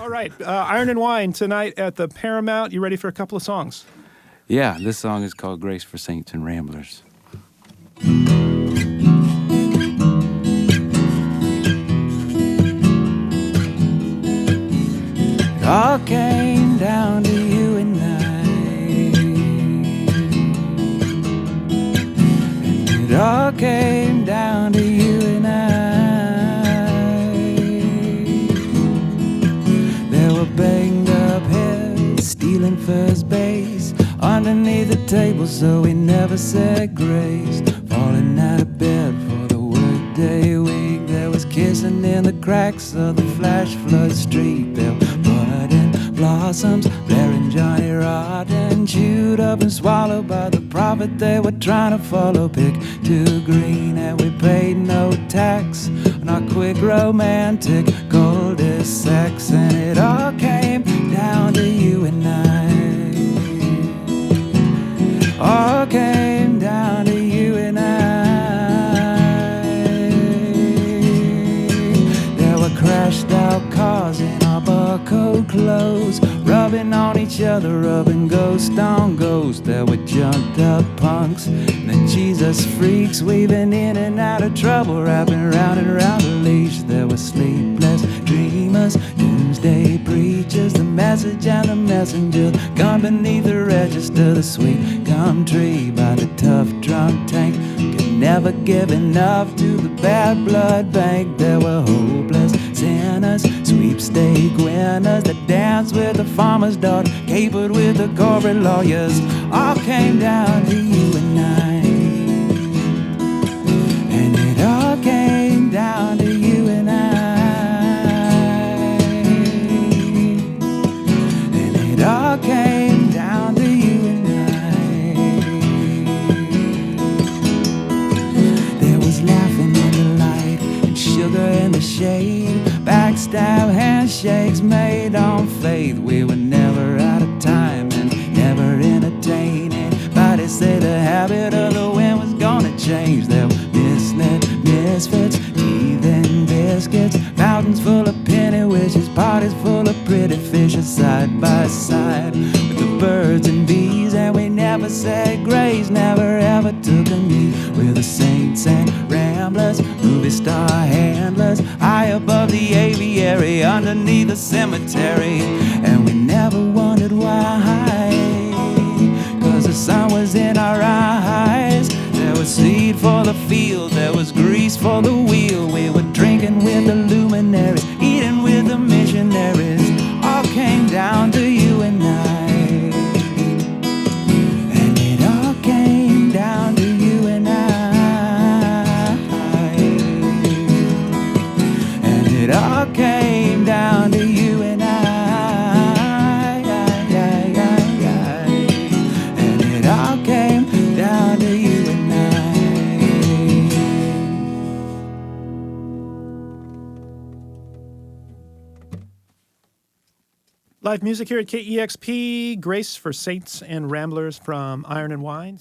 All right, Iron and Wine tonight at the Paramount. You ready for a couple of songs? Yeah, this song is called Grace for Saints and Ramblers. It all came down to you and I, and it all came down to you and I. There were banged up heads stealing first base underneath the table, so we never said grace. Falling out of bed for the workday week, there was kissing in the cracks of the flash flood street. There were budding blossoms, blaring Johnny Rotten, chewed up and swallowed by the prophet they were trying to follow. Pick to green, and we paid no tax on our quick romantic cul-de-sacs. And it all came down to you and I. All came down to you and I. There were crashed out cars in our barcode clothes, rubbing on each other, rubbing ghost on ghost. There were jumped up punks and the Jesus freaks, weaving in and out of trouble, wrapping round and round a leash. There were sleepless dreamers, doomsday preachers, the message and the messenger, gone beneath the register. The sweet gum tree by the tough drunk tank could never give enough to the bad blood bank. There were hopeless sinners, sweepstake winners that danced with the farmer's daughter, capered with the corporate lawyers. All came down to you and I, and it all came down to you and I, and it all came down to you and I. There was laughing in the light and sugar in the shade, backstab handshakes made on faith. We were never out of time and never entertaining. Anybody say the habit of the wind was gonna change? There were misled misfits, teething biscuits, mountains full of penny wishes, parties full of pretty fishes, side by side with the birds and bees. And we never said grace, never ever took a knee. We're the saints and ramblers, movie star handlers, high above the aviary, underneath the cemetery. And we never wondered why, 'cause the sun was in our eyes. There was seed for the field, there was grease for the wheel. We were drinking with the luminaries, eating with the missionaries. All came down to you and I, and it all came down to you and I, and it all came down to you and I, and it all came down to you and I. Live music here at KEXP. Grace for Saints and Ramblers from Iron and Wine.